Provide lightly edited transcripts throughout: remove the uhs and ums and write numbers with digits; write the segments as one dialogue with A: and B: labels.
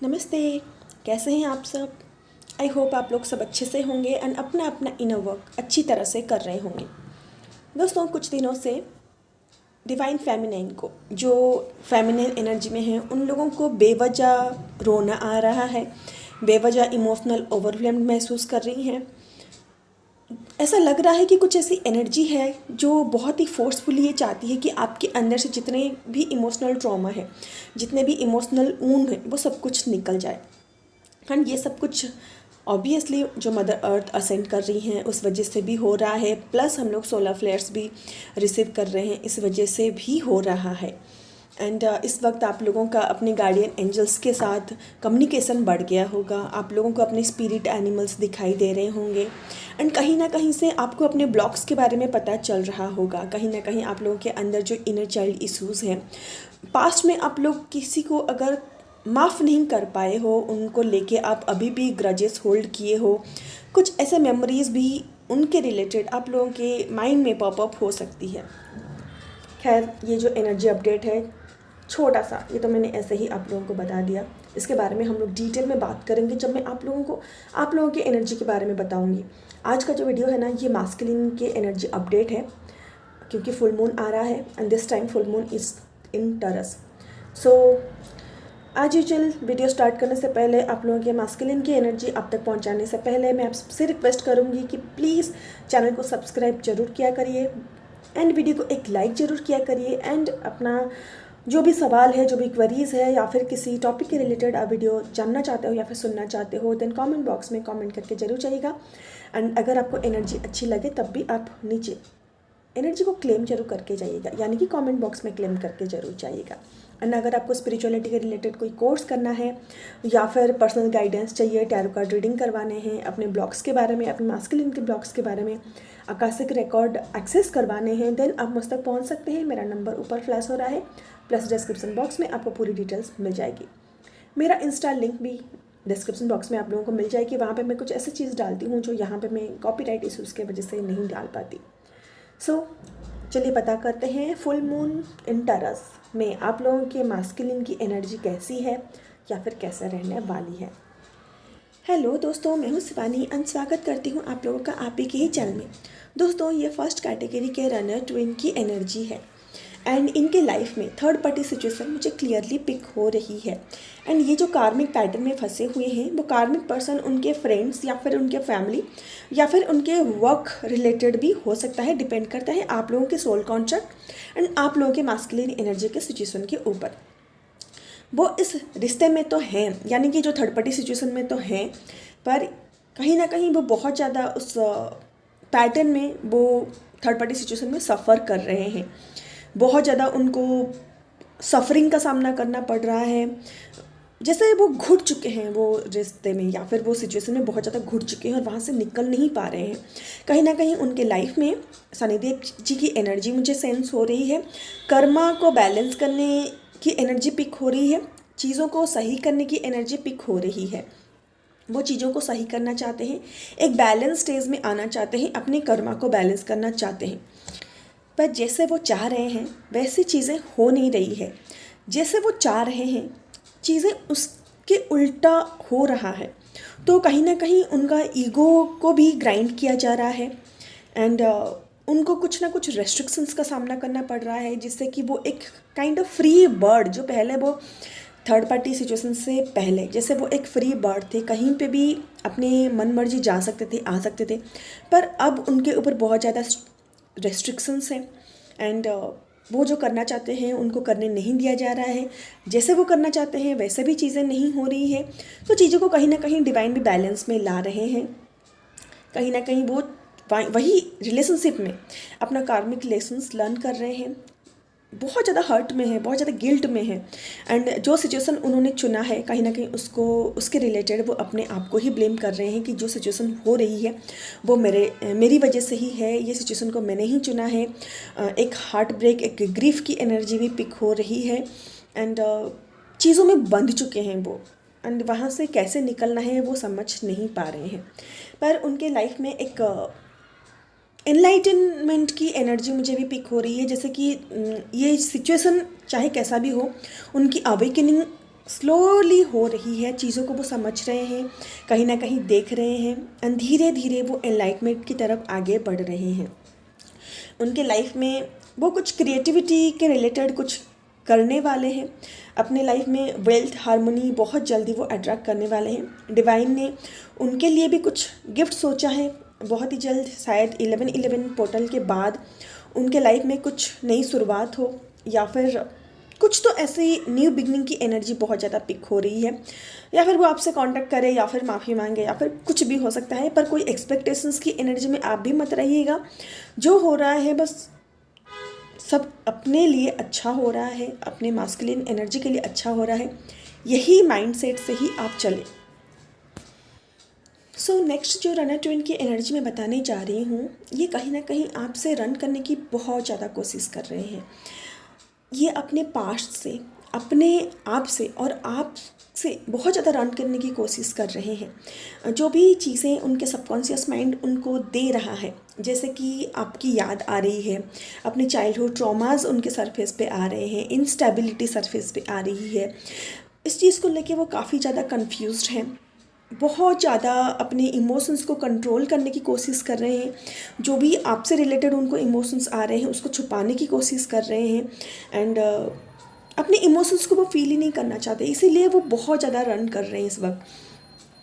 A: नमस्ते। कैसे हैं आप सब? आई होप आप लोग सब अच्छे से होंगे एंड अपना अपना इनर वर्क अच्छी तरह से कर रहे होंगे। दोस्तों, कुछ दिनों से डिवाइन फेमिनाइन को, जो फेमिनाइन एनर्जी में हैं, उन लोगों को बेवजह रोना आ रहा है, बेवजह इमोशनल ओवरवेल्म्ड महसूस कर रही हैं। ऐसा लग रहा है कि कुछ ऐसी एनर्जी है जो बहुत ही फोर्सफुली ये चाहती है कि आपके अंदर से जितने भी इमोशनल ट्रॉमा है, जितने भी इमोशनल वूंड हैं, वो सब कुछ निकल जाए। एंड ये सब कुछ ऑब्वियसली जो मदर अर्थ असेंड कर रही हैं उस वजह से भी हो रहा है, प्लस हम लोग सोलर फ्लेयर्स भी रिसीव कर रहे हैं, इस वजह से भी हो रहा है। एंड इस वक्त आप लोगों का अपने गार्डियन एंजल्स के साथ कम्युनिकेशन बढ़ गया होगा, आप लोगों को अपने स्पिरिट एनिमल्स दिखाई दे रहे होंगे एंड कहीं ना कहीं से आपको अपने ब्लॉक्स के बारे में पता चल रहा होगा। कहीं ना कहीं आप लोगों के अंदर जो इनर चाइल्ड इश्यूज़ हैं, पास्ट में आप लोग किसी को अगर माफ़ नहीं कर पाए हो, उनको लेके आप अभी भी ग्रजेस होल्ड किए हो, कुछ ऐसे मेमोरीज भी उनके रिलेटेड आप लोगों के माइंड में पॉपअप हो सकती है। खैर, ये जो एनर्जी अपडेट है छोटा सा, ये तो मैंने ऐसे ही आप लोगों को बता दिया। इसके बारे में हम लोग डिटेल में बात करेंगे जब मैं आप लोगों के एनर्जी के बारे में बताऊंगी। आज का जो वीडियो है ना, ये मास्कुलिन के एनर्जी अपडेट है, क्योंकि फुल मून आ रहा है and this time full moon is in Taurus. So आज यूजुअल वीडियो स्टार्ट करने से पहले, आप लोगों के मास्कुलिन की एनर्जी आप तक पहुंचाने से पहले, मैं आप सबसे रिक्वेस्ट करूंगी कि प्लीज़ चैनल को सब्सक्राइब जरूर किया करिए एंड वीडियो को एक लाइक ज़रूर किया करिए एंड अपना जो भी सवाल है, जो भी क्वेरीज़ है, या फिर किसी टॉपिक के रिलेटेड आप वीडियो जानना चाहते हो या फिर सुनना चाहते हो, देन कमेंट बॉक्स में कमेंट करके जरूर जाइएगा। एंड अगर आपको एनर्जी अच्छी लगे तब भी आप नीचे एनर्जी को क्लेम जरूर करके जाइएगा, यानी कि कमेंट बॉक्स में क्लेम करके जरूर जाइएगा। एंड अगर आपको स्पिरिचुअलिटी के रिलेटेड कोई कोर्स करना है या फिर पर्सनल गाइडेंस चाहिए, टैरो कार्ड रीडिंग करवाने हैं, अपने ब्लॉक्स के बारे में, अपने मास्कुलिन के ब्लॉक्स के बारे में आकाशिक रिकॉर्ड एक्सेस करवाने हैं, देन आप मुझ तक पहुंच सकते हैं। मेरा नंबर ऊपर फ्लैश हो रहा है, प्लस डिस्क्रिप्शन बॉक्स में आपको पूरी डिटेल्स मिल जाएगी। मेरा इंस्टा लिंक भी डिस्क्रिप्शन बॉक्स में आप लोगों को मिल जाएगी। वहाँ पे मैं कुछ ऐसी चीज़ डालती हूँ जो यहाँ पे मैं कॉपीराइट इशूज़ की वजह से नहीं डाल पाती। सो चलिए पता करते हैं फुल मून इन टॉरस में आप लोगों के मास्कुलिन की एनर्जी कैसी है या फिर कैसे रहने वाली है। हेलो दोस्तों, मैं हूँ शिवानी एंड स्वागत करती हूँ आप लोगों का आप ही के ही चैनल में। दोस्तों, ये फर्स्ट कैटेगरी के रनर ट्विन की एनर्जी है एंड इनके लाइफ में थर्ड पार्टी सिचुएशन मुझे क्लियरली पिक हो रही है। एंड ये जो कार्मिक पैटर्न में फंसे हुए हैं, वो कार्मिक पर्सन उनके फ्रेंड्स या फिर उनके फैमिली या फिर उनके वर्क रिलेटेड भी हो सकता है, डिपेंड करता है आप लोगों के सोल कॉन्ट्रैक्ट एंड आप लोगों के मास्कुलिन एनर्जी के सिचुएशन के ऊपर। वो इस रिश्ते में तो हैं, यानी कि जो थर्ड पार्टी सिचुएशन में तो हैं, पर कहीं ना कहीं वो बहुत ज़्यादा उस पैटर्न में, वो थर्ड पार्टी सिचुएशन में सफ़र कर रहे हैं। बहुत ज़्यादा उनको सफरिंग का सामना करना पड़ रहा है, जैसे वो घुट चुके हैं वो रिश्ते में या फिर वो सिचुएशन में बहुत ज़्यादा घुट चुके हैं और वहाँ से निकल नहीं पा रहे हैं। कहीं ना कहीं उनके लाइफ में शनिदेव जी की एनर्जी मुझे सेंस हो रही है। कर्मा को बैलेंस करने की एनर्जी पिक हो रही है, चीज़ों को सही करने की एनर्जी पिक हो रही है। वो चीज़ों को सही करना चाहते हैं, एक बैलेंस स्टेज में आना चाहते हैं, अपने कर्मा को बैलेंस करना चाहते हैं, पर जैसे वो चाह रहे हैं वैसी चीज़ें हो नहीं रही है। जैसे वो चाह रहे हैं चीज़ें उसके उल्टा हो रहा है। तो कहीं ना कहीं उनका ईगो को भी ग्राइंड किया जा रहा है एंड उनको कुछ ना कुछ रेस्ट्रिक्शंस का सामना करना पड़ रहा है, जिससे कि वो एक काइंड ऑफ फ्री बर्ड, जो पहले वो थर्ड पार्टी सिचुएशन से पहले जैसे वो एक फ्री बर्ड थे, कहीं पे भी अपने मन मर्जी जा सकते थे, आ सकते थे, पर अब उनके ऊपर बहुत ज़्यादा रेस्ट्रिक्शंस हैं एंड वो जो करना चाहते हैं उनको करने नहीं दिया जा रहा है। जैसे वो करना चाहते हैं वैसे भी चीज़ें नहीं हो रही है। तो चीज़ों को कहीं ना कहीं डिवाइन भी बैलेंस में ला रहे हैं। कहीं ना कहीं वो वही रिलेशनशिप में अपना कार्मिक लेसन्स लर्न कर रहे हैं। बहुत ज़्यादा हर्ट में है, बहुत ज़्यादा गिल्ट में है एंड जो सिचुएशन उन्होंने चुना है, कहीं ना कहीं उसके रिलेटेड वो अपने आप को ही ब्लेम कर रहे हैं कि जो सिचुएशन हो रही है वो मेरी वजह से ही है, ये सिचुएशन को मैंने ही चुना है। एक हार्ट ब्रेक, एक ग्रीफ की एनर्जी भी पिक हो रही है एंड चीज़ों में बंध चुके हैं वो एंड वहाँ से कैसे निकलना है वो समझ नहीं पा रहे हैं। पर उनके लाइफ में एक एनलाइटनमेंट की एनर्जी मुझे भी पिक हो रही है, जैसे कि ये सिचुएशन चाहे कैसा भी हो, उनकी अवेकनिंग स्लोली हो रही है, चीज़ों को वो समझ रहे हैं, कहीं ना कहीं देख रहे हैं एंड धीरे धीरे वो एनलाइटमेंट की तरफ आगे बढ़ रहे हैं। उनके लाइफ में वो कुछ क्रिएटिविटी के रिलेटेड कुछ करने वाले हैं। अपने लाइफ में वेल्थ हार्मनी बहुत जल्दी वो अट्रैक्ट करने वाले हैं। डिवाइन ने उनके लिए भी कुछ गिफ्ट सोचा है बहुत ही जल्द, शायद 11/11 पोर्टल के बाद उनके लाइफ में कुछ नई शुरुआत हो, या फिर कुछ तो ऐसे ही न्यू बिगनिंग की एनर्जी बहुत ज़्यादा पिक हो रही है, या फिर वो आपसे कांटेक्ट करे, या फिर माफ़ी मांगे, या फिर कुछ भी हो सकता है। पर कोई एक्सपेक्टेशंस की एनर्जी में आप भी मत रहिएगा। जो हो रहा है बस सब अपने लिए अच्छा हो रहा है, अपने मास्कुलिन एनर्जी के लिए अच्छा हो रहा है, यही माइंडसेट से ही आप चलें। सो नेक्स्ट जो रनर ट्विन की एनर्जी मैं बताने जा रही हूँ, ये कहीं ना कहीं आपसे रन करने की बहुत ज़्यादा कोशिश कर रहे हैं। ये अपने पास्ट से, अपने आप से और आप से बहुत ज़्यादा रन करने की कोशिश कर रहे हैं। जो भी चीज़ें उनके सबकॉन्शियस माइंड उनको दे रहा है, जैसे कि आपकी याद आ रही है, अपने चाइल्डहुड ट्रॉमास उनके सरफेस पे आ रहे हैं, इंस्टेबिलिटी सरफेस पे आ रही है, इस चीज़ को लेके वो काफ़ी ज़्यादा कंफ्यूज्ड हैं। बहुत ज़्यादा अपने इमोशंस को कंट्रोल करने की कोशिश कर रहे हैं। जो भी आपसे रिलेटेड उनको इमोशंस आ रहे हैं उसको छुपाने की कोशिश कर रहे हैं एंड अपने इमोशंस को वो फील ही नहीं करना चाहते, इसीलिए वो बहुत ज़्यादा रन कर रहे हैं इस वक्त।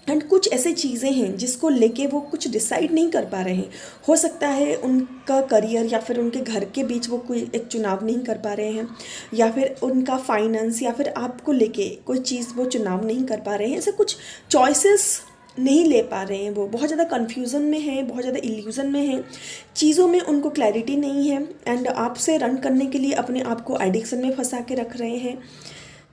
A: एंड कुछ ऐसी चीज़ें हैं जिसको लेके वो कुछ डिसाइड नहीं कर पा रहे हैं। हो सकता है उनका करियर या फिर उनके घर के बीच वो कोई एक चुनाव नहीं कर पा रहे हैं, या फिर उनका फाइनेंस या फिर आपको लेके कोई चीज़ वो चुनाव नहीं कर पा रहे हैं। ऐसे कुछ चॉइसेस नहीं ले पा रहे हैं। वो बहुत ज़्यादा कन्फ्यूज़न में है, बहुत ज़्यादा इल्यूज़न में है, चीज़ों में उनको क्लैरिटी नहीं है एंड आपसे रन करने के लिए अपने आप को एडिक्शन में फंसा के रख रहे हैं।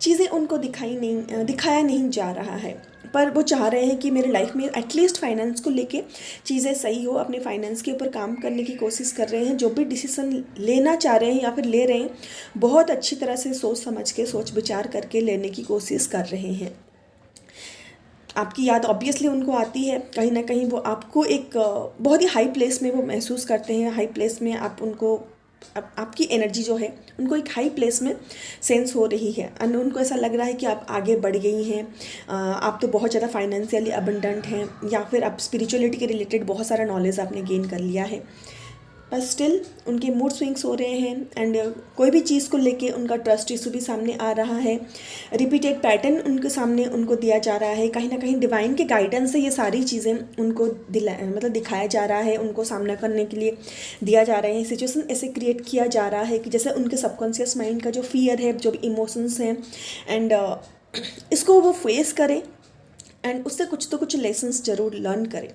A: चीज़ें उनको दिखाया नहीं जा रहा है, पर वो चाह रहे हैं कि मेरे लाइफ में एटलीस्ट फाइनेंस को लेके चीज़ें सही हो। अपने फाइनेंस के ऊपर काम करने की कोशिश कर रहे हैं। जो भी डिसीज़न लेना चाह रहे हैं या फिर ले रहे हैं, बहुत अच्छी तरह से सोच समझ के, सोच विचार करके लेने की कोशिश कर रहे हैं। आपकी याद ऑब्वियसली उनको आती है, कहीं ना कहीं वो आपको एक बहुत ही हाई प्लेस में वो महसूस करते हैं। हाई प्लेस में आप उनको, आपकी एनर्जी जो है उनको एक हाई प्लेस में सेंस हो रही है एंड उनको ऐसा लग रहा है कि आप आगे बढ़ गई हैं। आप तो बहुत ज़्यादा फाइनेंशियली अबंडेंट हैं, या फिर आप स्पिरिचुअलिटी के रिलेटेड बहुत सारा नॉलेज आपने गेन कर लिया है। पर स्टिल उनके मूड स्विंग्स हो रहे हैं एंड कोई भी चीज़ को लेके उनका ट्रस्ट इशू भी सामने आ रहा है। रिपीटेड पैटर्न उनके सामने उनको दिया जा रहा है। कहीं ना कहीं डिवाइन के गाइडेंस से ये सारी चीज़ें उनको दिखाया जा रहा है, उनको सामना करने के लिए दिया जा रहा है। सिचुएशन ऐसे क्रिएट किया जा रहा है कि जैसे उनके सबकॉन्शियस माइंड का जो फियर है, जो भी इमोशंस हैं एंड इसको वो फेस करें एंड उससे कुछ तो कुछ लेसन्स ज़रूर लर्न करें।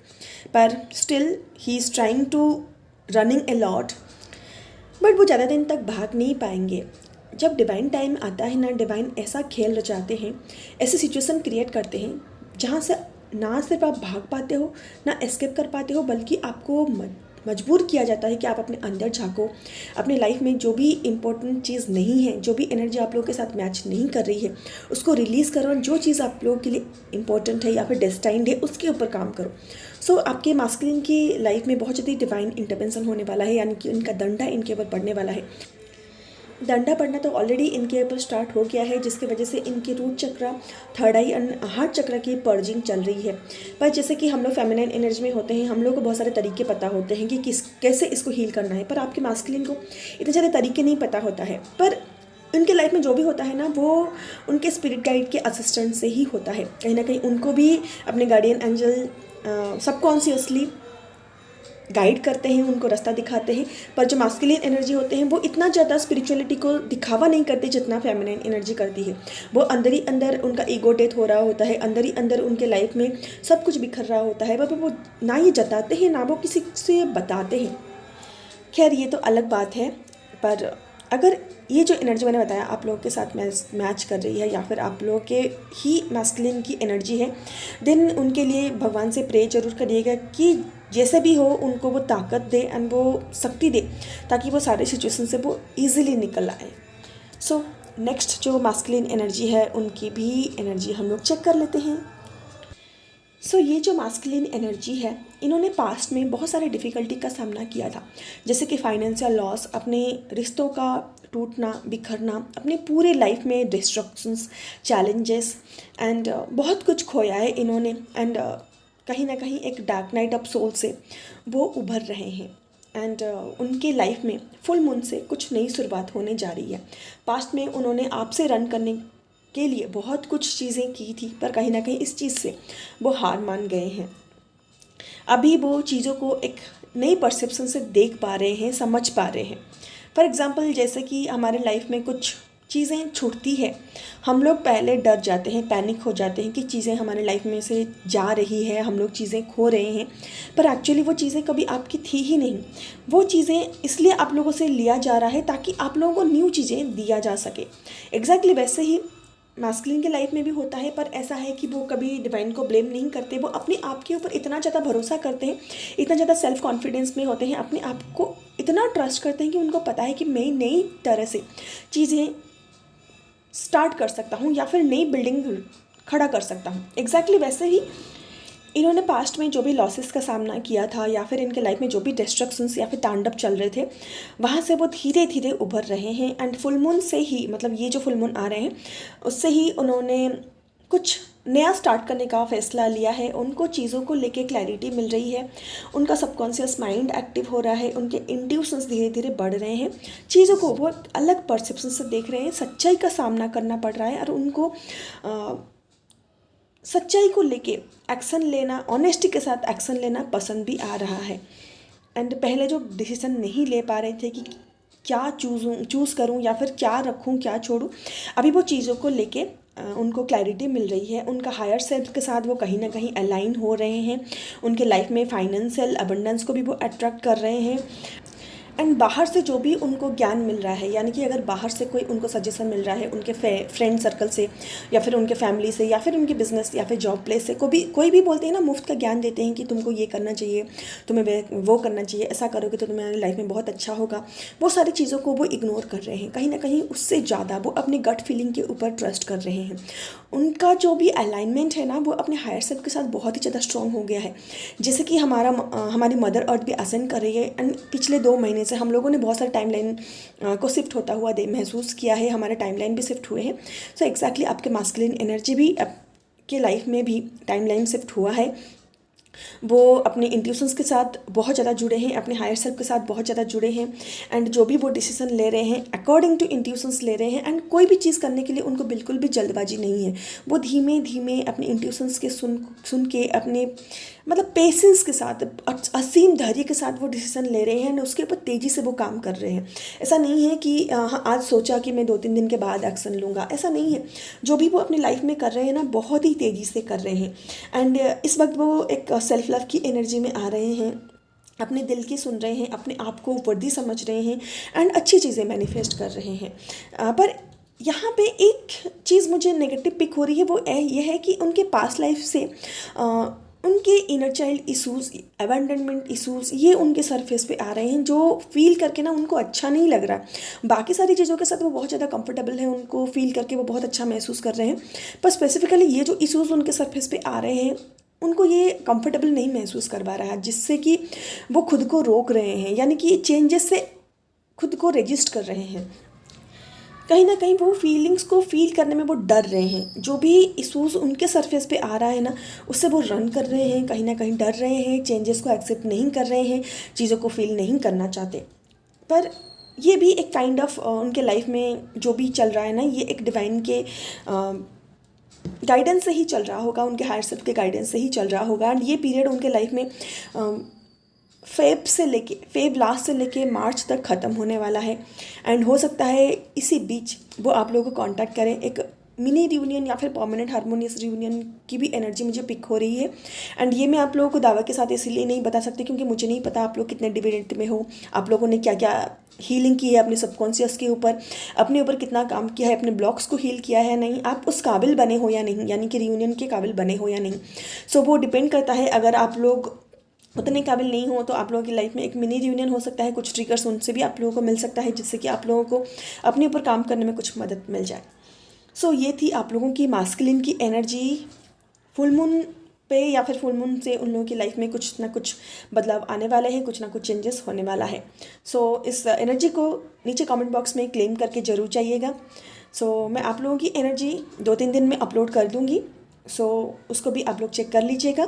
A: पर still he is trying to running a lot, but वो ज़्यादा दिन तक भाग नहीं पाएंगे। जब डिवाइन टाइम आता है ना, डिवाइन ऐसा खेल रचाते हैं, ऐसी सिचुएशन क्रिएट करते हैं जहाँ से ना सिर्फ आप भाग पाते हो, ना एस्केप कर पाते हो, बल्कि आपको मजबूर किया जाता है कि आप अपने अंदर झाँको। अपने लाइफ में जो भी इम्पोर्टेंट चीज़ नहीं है, जो भी एनर्जी आप लोगों के साथ मैच नहीं कर रही है, उसको रिलीज़ करो और जो चीज़ आप लोगों के लिए इम्पोर्टेंट है या फिर डेस्टाइंड है उसके ऊपर काम करो। सो आपके मास्कुलिन की लाइफ में बहुत जल्दी डिवाइन इंटरवेंशन होने वाला है, यानी कि उनका डंडा इनके ऊपर पड़ने वाला है। डंडा पड़ना तो ऑलरेडी इनके ऊपर स्टार्ट हो गया है, जिसकी वजह से इनके रूट चक्र, थर्ड आई एंड हार्ट चक्र की पर्जिंग चल रही है। पर जैसे कि हम लोग फेमिनाइन एनर्जी में होते हैं, हम लोग को बहुत सारे तरीके पता होते हैं कि कैसे इसको हील करना है, पर आपके मास्कुलिन को इतने सारे तरीके नहीं पता होता है। पर उनके लाइफ में जो भी होता है ना, वो उनके स्पिरिट गाइड के असिस्टेंट से ही होता है। कहीं ना कहीं उनको भी अपने गार्डियन एंजल सबकॉन्शियसली गाइड करते हैं, उनको रास्ता दिखाते हैं। पर जो मास्कुलिन एनर्जी होते हैं वो इतना ज़्यादा स्पिरिचुअलिटी को दिखावा नहीं करते जितना फेमिनाइन एनर्जी करती है। वो अंदर ही अंदर उनका ईगो डेथ हो रहा होता है, अंदर ही अंदर उनके लाइफ में सब कुछ बिखर रहा होता है, पर वो ना ये जताते हैं ना वो किसी से बताते हैं। खैर ये तो अलग बात है। पर अगर ये जो एनर्जी मैंने बताया आप लोगों के साथ मैच कर रही है, या फिर आप लोगों के ही मास्कुलिन की एनर्जी है, देन उनके लिए भगवान से प्रे जरूर करिएगा कि जैसे भी हो उनको वो ताकत दे एंड वो शक्ति दे, ताकि वो सारे सिचुएशन से वो ईजिली निकल आए। सो नेक्स्ट जो मास्कुलिन एनर्जी है उनकी भी एनर्जी हम लोग चेक कर लेते हैं। सो ये जो मास्कुलिन एनर्जी है, इन्होंने पास्ट में बहुत सारे डिफ़िकल्टी का सामना किया था, जैसे कि फाइनेंशियल लॉस, अपने रिश्तों का टूटना, बिखरना, अपनी पूरे लाइफ में डिस्ट्रक्शंस, चैलेंजेस एंड बहुत कुछ खोया है इन्होंने। एंड कहीं ना कहीं एक डार्क नाइट ऑफ सोल से वो उभर रहे हैं। एंड उनके लाइफ में फुल मून से कुछ नई शुरुआत होने जा रही है। पास्ट में उन्होंने आपसे रन करने के लिए बहुत कुछ चीज़ें की थी, पर कहीं ना कहीं इस चीज़ से वो हार मान गए हैं। अभी वो चीज़ों को एक नई परसेप्शन से देख पा रहे हैं, समझ पा रहे हैं। फॉर एग्ज़ाम्पल, जैसे कि हमारे लाइफ में कुछ चीज़ें छूटती है, हम लोग पहले डर जाते हैं, पैनिक हो जाते हैं कि चीज़ें हमारे लाइफ में से जा रही है, हम लोग चीज़ें खो रहे हैं, पर एक्चुअली वो चीज़ें कभी आपकी थी ही नहीं। वो चीज़ें इसलिए आप लोगों से लिया जा रहा है ताकि आप लोगों को न्यू चीज़ें दिया जा सके। एग्जैक्टली वैसे ही मास्कुलिन के लाइफ में भी होता है, पर ऐसा है कि वो कभी डिवाइन को ब्लेम नहीं करते। वो अपने आप के ऊपर इतना ज़्यादा भरोसा करते हैं, इतना ज़्यादा सेल्फ कॉन्फिडेंस में होते हैं, अपने आप को इतना ट्रस्ट करते हैं कि उनको पता है कि मैं नई तरह से चीज़ें स्टार्ट कर सकता हूँ या फिर नई बिल्डिंग खड़ा कर सकता हूँ। एग्जैक्टली वैसे ही इन्होंने पास्ट में जो भी लॉसेस का सामना किया था या फिर इनके लाइफ में जो भी डिस्ट्रक्शंस या फिर तांडव चल रहे थे, वहाँ से वो धीरे धीरे उभर रहे हैं। एंड फुल मून से ही, मतलब ये जो फुल मून आ रहे हैं उससे ही उन्होंने कुछ नया स्टार्ट करने का फैसला लिया है। उनको चीज़ों को लेके क्लैरिटी मिल रही है, उनका सबकॉन्शियस माइंड एक्टिव हो रहा है, उनके इंट्यूशंस धीरे धीरे बढ़ रहे हैं, चीज़ों को वो अलग परसेप्शन से देख रहे हैं, सच्चाई का सामना करना पड़ रहा है और उनको सच्चाई को लेके एक्शन लेना, ऑनेस्टी के साथ एक्शन लेना पसंद भी आ रहा है। एंड पहले जो डिसीजन नहीं ले पा रहे थे कि क्या चूज़ करूं या फिर क्या रखूं, क्या छोड़ूं, अभी वो चीज़ों को लेके उनको क्लैरिटी मिल रही है। उनका हायर सेल्फ के साथ वो कहीं ना कहीं अलाइन हो रहे हैं। उनके लाइफ में फाइनेंशियल अबंडेंस को भी वो अट्रैक्ट कर रहे हैं। एंड बाहर से जो भी उनको ज्ञान मिल रहा है, यानी कि अगर बाहर से कोई उनको सजेशन मिल रहा है उनके फ्रेंड सर्कल से या फिर उनके फैमिली से या फिर उनके बिजनेस या फिर जॉब प्लेस से, कोई भी बोलते हैं ना, मुफ्त का ज्ञान देते हैं कि तुमको ये करना चाहिए, तुम्हें वो करना चाहिए, ऐसा करोगे तो तुम्हारी लाइफ में बहुत अच्छा होगा, वो सारी चीज़ों को वो इग्नोर कर रहे हैं। कहीं ना कहीं उससे ज़्यादा वो अपनी गट फीलिंग के ऊपर ट्रस्ट कर रहे हैं। उनका जो भी अलाइनमेंट है ना, वो अपने हायर सेल्फ के साथ बहुत ही ज़्यादा स्ट्रॉन्ग हो गया है। जैसे कि हमारी मदर अर्थ भी असेंड कर रही है। एंड पिछले 2 महीने से हम लोगों ने बहुत सारे टाइमलाइन को शिफ्ट होता हुआ महसूस किया है, हमारे टाइमलाइन भी शिफ्ट हुए हैं। सो एग्जैक्टली आपके मास्कुलिन एनर्जी भी आपके लाइफ में भी टाइमलाइन शिफ्ट हुआ है। वो अपने इंट्यूशंस के साथ बहुत ज़्यादा जुड़े हैं, अपने हायर सेल्फ के साथ बहुत ज़्यादा जुड़े हैं। एंड जो भी वो डिसीजन ले रहे हैं अकॉर्डिंग टू इंट्यूशंस ले रहे हैं। एंड कोई भी चीज़ करने के लिए उनको बिल्कुल भी जल्दबाजी नहीं है। वो धीमे धीमे अपने इंट्यूशंस के सुन के अपने मतलब पेशेंस के साथ, असीम धैर्य के साथ वो डिसीजन ले रहे हैं और उसके ऊपर तेज़ी से वो काम कर रहे हैं। ऐसा नहीं है कि हाँ आज सोचा कि मैं 2-3 दिन के बाद एक्शन लूँगा, ऐसा नहीं है। जो भी वो अपनी लाइफ में कर रहे हैं ना, बहुत ही तेज़ी से कर रहे हैं। एंड इस वक्त वो एक सेल्फ लव की एनर्जी में आ रहे हैं, अपने दिल की सुन रहे हैं, अपने आप को वर्दी समझ रहे हैं एंड अच्छी चीज़ें मैनिफेस्ट कर रहे हैं। पर यहाँ पे एक चीज़ मुझे नेगेटिव पिक हो रही है, वो ये है कि उनके पास्ट लाइफ से उनके inner child issues, abandonment issues, ये उनके सरफेस पे आ रहे हैं, जो फील करके ना उनको अच्छा नहीं लग रहा। बाकी सारी चीज़ों के साथ वो बहुत ज़्यादा कंफर्टेबल है, उनको फील करके वो बहुत अच्छा महसूस कर रहे हैं। पर स्पेसिफिकली ये जो इशूज़ उनके सरफेस पे आ रहे हैं, उनको ये कंफर्टेबल नहीं महसूस करवा रहा है, जिससे कि वो खुद को रोक रहे हैं, यानी कि चेंजेस से खुद को रजिस्ट कर रहे हैं। कहीं ना कहीं वो फीलिंग्स को फील करने में वो डर रहे हैं। जो भी इशूज़ उनके सरफेस पे आ रहा है ना, उससे वो रन कर रहे हैं, कहीं ना कहीं डर रहे हैं, चेंजेस को एक्सेप्ट नहीं कर रहे हैं, चीज़ों को फील नहीं करना चाहते। पर ये भी एक काइंड ऑफ उनके लाइफ में जो भी चल रहा है ना, ये एक डिवाइन के गाइडेंस से ही चल रहा होगा, उनके हायर सेल्फ के गाइडेंस से ही चल रहा होगा। एंड ये पीरियड उनके लाइफ में फेब लास्ट से लेके मार्च तक ख़त्म होने वाला है। एंड हो सकता है इसी बीच वो आप लोगों को कांटेक्ट करें। एक मिनी रियूनियन या फिर परमानेंट हारमोनियस रियूनियन की भी एनर्जी मुझे पिक हो रही है। एंड ये मैं आप लोगों को दावा के साथ इसलिए नहीं बता सकती क्योंकि मुझे नहीं पता आप लोग कितने डिविडेंट में हो, आप लोगों ने क्या क्या हीलिंग की है अपने सबकॉन्शियस के ऊपर, अपने ऊपर कितना काम किया है, अपने ब्लॉक्स को हील किया है नहीं, आप उस काबिल बने हो या नहीं, यानी कि रियूनियन के काबिल बने हो या नहीं। सो वो डिपेंड करता है। अगर आप लोग उतने काबिल नहीं हो तो आप लोगों की लाइफ में एक मिनी रियूनियन हो सकता है, कुछ ट्रिगर्स उनसे भी आप लोगों को मिल सकता है, जिससे कि आप लोगों को अपने ऊपर काम करने में कुछ मदद मिल जाए। सो ये थी आप लोगों की मास्कुलिन की एनर्जी फुल मून पे या फिर फुल मून से उन लोगों की लाइफ में कुछ ना कुछ बदलाव आने वाले हैं, कुछ ना कुछ चेंजेस होने वाला है। सो इस एनर्जी को नीचे कमेंट बॉक्स में क्लेम करके ज़रूर चाहिएगा। सो मैं आप लोगों की एनर्जी 2-3 दिन में अपलोड कर दूँगी। सो उसको भी आप लोग चेक कर लीजिएगा।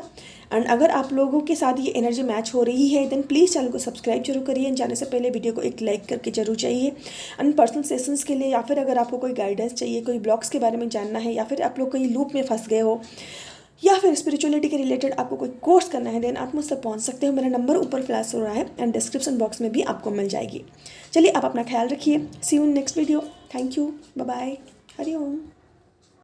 A: एंड अगर आप लोगों के साथ ये एनर्जी मैच हो रही है देन प्लीज़ चैनल को सब्सक्राइब जरूर करिए। जाने से पहले वीडियो को एक लाइक करके जरूर चाहिए। एंड पर्सनल सेशंस के लिए या फिर अगर आपको कोई गाइडेंस चाहिए, कोई ब्लॉग्स के बारे में जानना है, या फिर आप लोग कोई लूप में फंस गए हो, या फिर स्पिरिचुअलिटी के रिलेटेड आपको कोई कोर्स करना है देन आप मुझसे पहुंच सकते हो। मेरा नंबर ऊपर फ्लैश हो रहा है एंड डिस्क्रिप्शन बॉक्स में भी आपको मिल जाएगी। चलिए आप अपना ख्याल रखिए। See you in next video. Thank you, bye bye, Hari Om.